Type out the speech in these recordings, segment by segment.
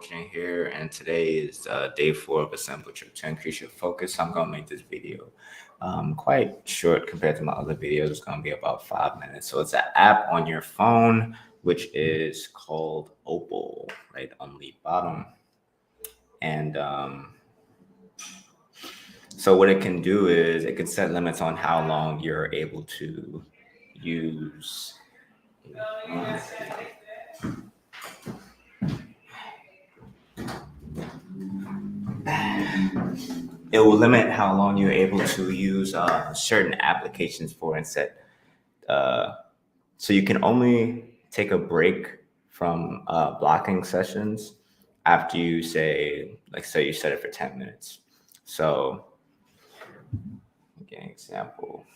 coaching here, and today is day 4 of a simple trip to increase your focus. I'm going to make this video quite short compared to my other videos. It's going to be about 5 minutes. So it's an app on your phone, which is called Opal, right on the bottom. And so what it can do is it can set limits on how long you're able to use. It will limit how long you're able to use certain applications for and set. So you can only take a break from blocking sessions after you say you set it for 10 minutes. So, again, example.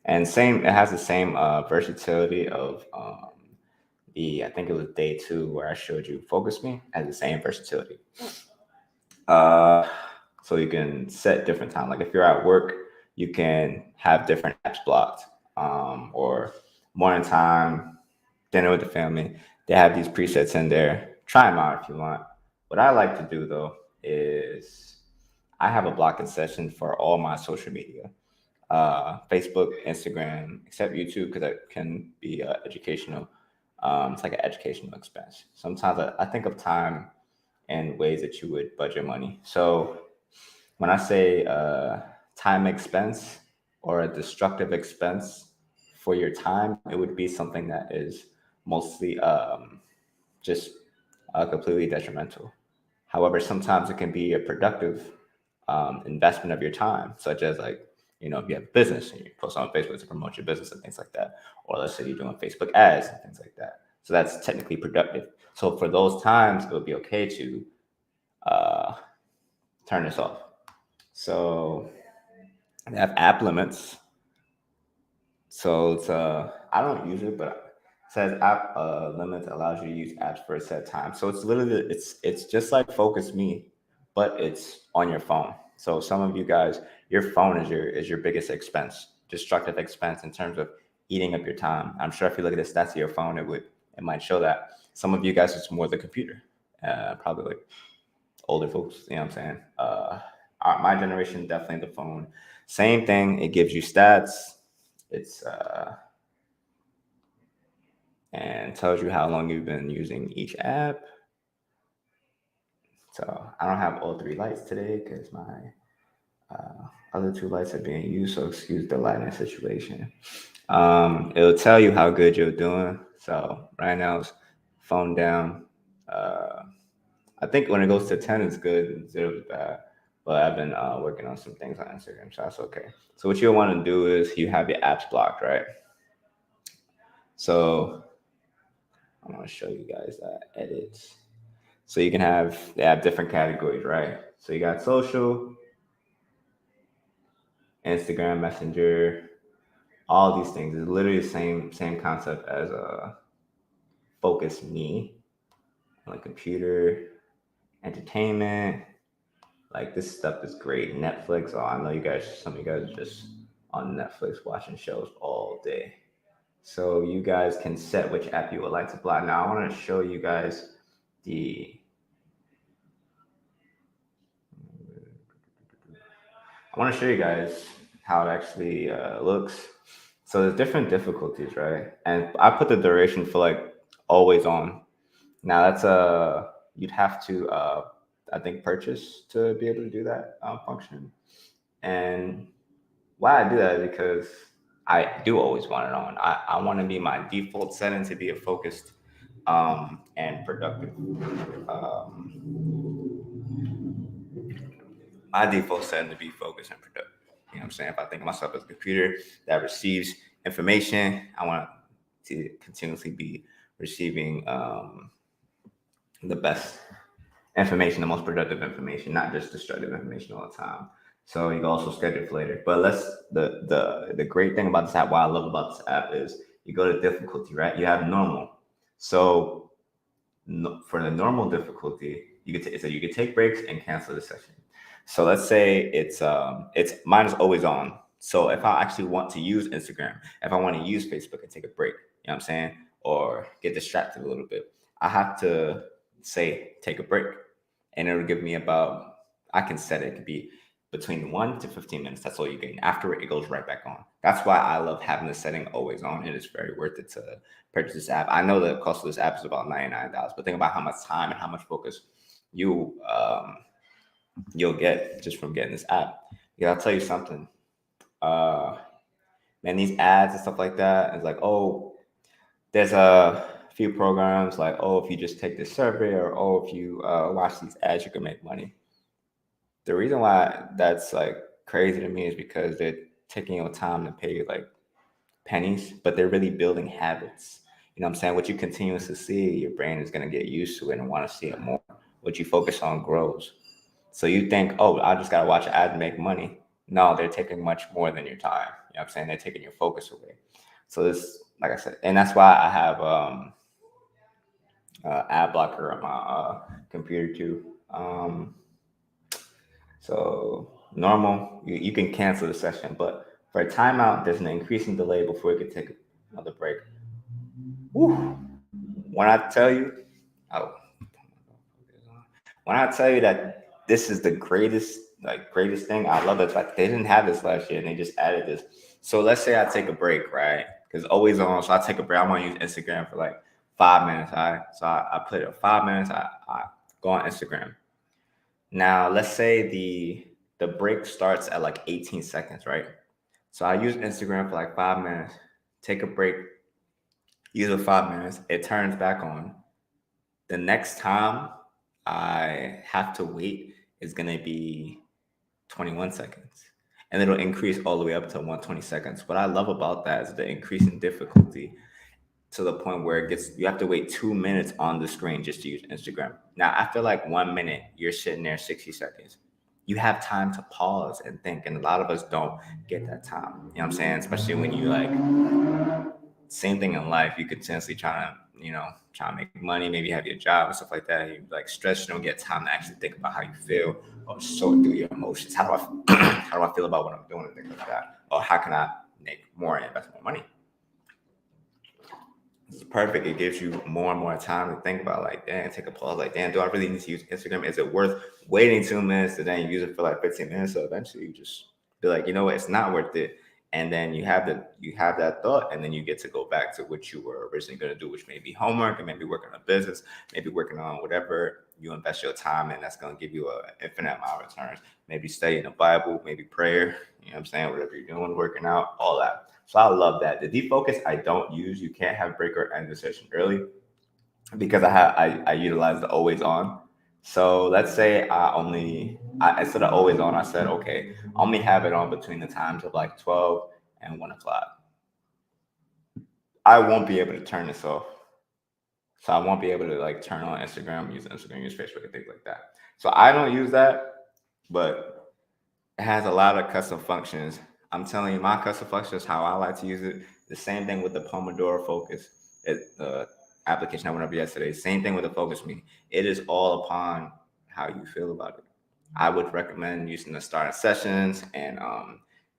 And it has the same versatility of I think it was day 2 where I showed you Focus Me, has the same versatility. So you can set different time. Like if you're at work, you can have different apps blocked, or morning time, dinner with the family. They have these presets in there. Try them out if you want. What I like to do though is I have a blocking session for all my social media, Facebook, Instagram, except YouTube because that can be educational. It's like an educational expense. Sometimes I think of time and ways that you would budget money. So when I say time expense or a destructive expense for your time, it would be something that is mostly just completely detrimental. However, sometimes it can be a productive investment of your time, such as if you have a business and you post on Facebook to promote your business and things like that, or let's say you're doing Facebook ads and things like that. So that's technically productive. So for those times, it would be okay to turn this off. So they have app limits. So it's I don't use it, but it says app limits allows you to use apps for a set time. So it's literally it's just like Focus Me, but it's on your phone. So some of you guys, your phone is your biggest expense, destructive expense in terms of eating up your time. I'm sure if you look at the stats of your phone, it might show that. Some of you guys, it's more the computer, probably like older folks. You know what I'm saying? My generation, definitely the phone. Same thing. It gives you stats. It's and tells you how long you've been using each app. So I don't have all 3 lights today because my other 2 lights are being used. So excuse the lighting situation. It'll tell you how good you're doing. So right now it's phone down. I think when it goes to 10, it's good, and 0 is bad. But I've been working on some things on Instagram, so that's okay. So what you'll want to do is you have your apps blocked, right? So I'm going to show you guys that edits. So you can they have different categories, right? So you got social, Instagram, Messenger, all these things. It's literally the same concept as Focus Me on the computer, entertainment. Like this stuff is great. Netflix. Oh, I know some of you guys are just on Netflix watching shows all day. So you guys can set which app you would like to block. Now I want to show you guys how it actually looks. So there's different difficulties, right? And I put the duration for always on. Now that's you'd have to I think purchase to be able to do that function. And why I do that is because I do always want it on. I want to be my default setting to be a focused and productive. My default setting to be focused and productive. You know what I'm saying? If I think of myself as a computer that receives information, I want to continuously be receiving the best information, the most productive information, not just destructive information all the time. So you can also schedule it for later. But the great thing about this app, what I love about this app is you go to difficulty, right? You have normal. So for the normal difficulty, you could take breaks and cancel the session. So let's say it's mine is always on. So if I actually want to use Instagram, if I want to use Facebook and take a break, you know what I'm saying, or get distracted a little bit, I have to say take a break, and it'll give me about, I can set it to be between 1 to 15 minutes. That's all you get. After it goes right back on. That's why I love having the setting always on. It is very worth it to purchase this app. I know the cost of this app is about $99, but think about how much time and how much focus you you'll get just from getting this app. Yeah, I'll tell you something. Man, these ads and stuff like that, it's like, oh, there's a few programs like, oh, if you just take this survey, or oh, if you watch these ads, you can make money. The reason why that's like crazy to me is because they're taking your time to pay you like pennies, but they're really building habits. You know what I'm saying? What you continuously see, your brain is going to get used to it and want to see it more. What you focus on grows. So you think, oh, I just got to watch an ad and make money. No, they're taking much more than your time. You know what I'm saying? They're taking your focus away. So this, like I said, and that's why I have ad blocker on my computer too. So normal, you can cancel the session, but for a timeout, there's an increasing delay before you can take another break. Woo. When I tell you, oh, when I tell you that this is the greatest thing, I love it. Like they didn't have this last year, and they just added this. So let's say I take a break, right? Because always on. So I take a break. I want to use Instagram for like 5 minutes. All right. So I put it 5 minutes. I go on Instagram. Now let's say the break starts at like 18 seconds, right? So I use Instagram for like 5 minutes, take a break, use it 5 minutes, it turns back on. The next time I have to wait is gonna be 21 seconds. And it'll increase all the way up to 120 seconds. What I love about that is the increasing difficulty to the point where you have to wait 2 minutes on the screen just to use Instagram. Now, after like 1 minute, you're sitting there 60 seconds. You have time to pause and think. And a lot of us don't get that time. You know what I'm saying? Especially when you like, same thing in life. You continuously trying to make money, maybe have your job and stuff like that. You like stress, you don't get time to actually think about how you feel or sort through your emotions. How do I how do I feel about what I'm doing and things like that? Or how can I make more and invest more money? It's perfect. It gives you more and more time to think about, like, damn, take a pause. Like, damn, do I really need to use Instagram? Is it worth waiting 2 minutes to then use it for like 15 minutes? So eventually you just be like, you know what, it's not worth it. And then you have that thought, and then you get to go back to what you were originally going to do, which may be homework, and maybe working on a business, maybe working on whatever you invest your time in. That's going to give you an infinite amount of returns. Maybe studying the Bible, maybe prayer. You know what I'm saying? Whatever you're doing, working out, all that. So I love that. The defocus I don't use. You can't have break or end the session early because I utilize the always on. So let's say instead of always on, I said, okay, only have it on between the times of like 12 and 1 o'clock. I won't be able to turn this off. So I won't be able to like turn on Instagram, use Facebook, and things like that. So I don't use that, but it has a lot of custom functions. I'm telling you, my custom function is how I like to use it. The same thing with the Pomodoro Focus application I went over yesterday. Same thing with the Focus Me. It is all upon how you feel about it. I would recommend using the starting sessions, and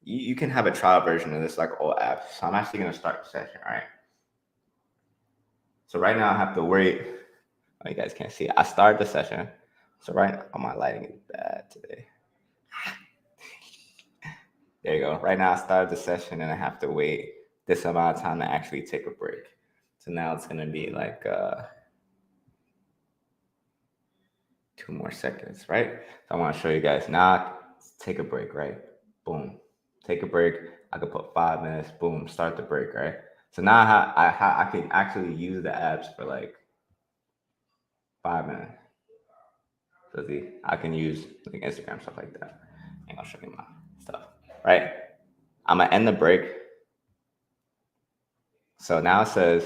you can have a trial version of this like all apps. So I'm actually going to start the session, all right? So right now I have to wait. Oh, you guys can't see it. I started the session. So right now, my lighting is bad today. There you go. Right now I started the session and I have to wait this amount of time to actually take a break. So now it's going to be like 2 more seconds, right? So I want to show you guys now. Take a break, right? Boom. Take a break. I could put 5 minutes. Boom. Start the break, right? So now I can actually use the apps for like 5 minutes. So see, I can use like Instagram, stuff like that. And I'll show you my stuff, right? I'm gonna end the break. So now it says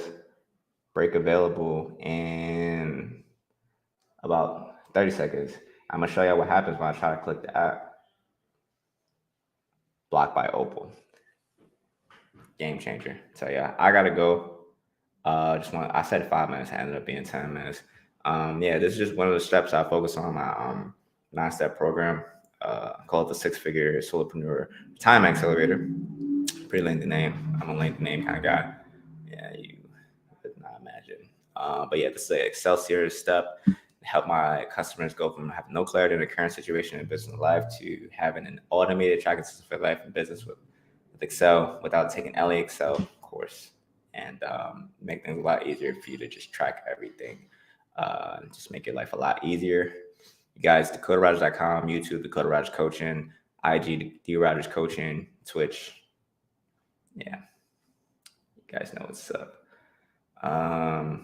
break available in about 30 seconds. I'm gonna show you what happens when I try to click the app. Blocked by Opal. Game changer. So yeah, I gotta go. I said 5 minutes, it ended up being 10 minutes. Yeah, this is just one of the steps I focus on my 9-step program. Called the 6-figure solopreneur time accelerator. Pretty lengthy name. I'm a lengthy name kind of guy. Yeah, you could not imagine. But yeah, this is the Excelsior step. help my customers go from having no clarity in the current situation in business and life to having an automated tracking system for life and business with Excel without taking LA Excel course, and make things a lot easier for you to just track everything. Just make your life a lot easier. You guys, dakotarogers.com, YouTube, Dakota Rogers Coaching, IG, D Rogers Coaching, Twitch. Yeah, you guys know what's up.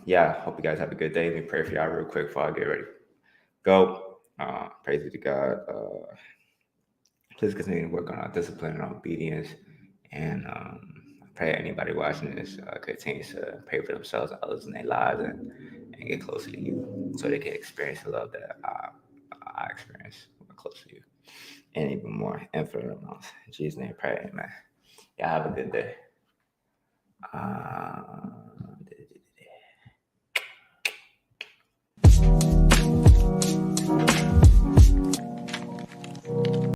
Yeah, hope you guys have a good day. Let me pray for y'all real quick before I get ready. Go. Praise be to God. Please continue to work on our discipline and our obedience. And I pray anybody watching this continues to pray for themselves and others in their lives and get closer to you so they can experience the love that I experience close to you and even more infinite amounts. In Jesus' name, pray, amen. Y'all have a good day.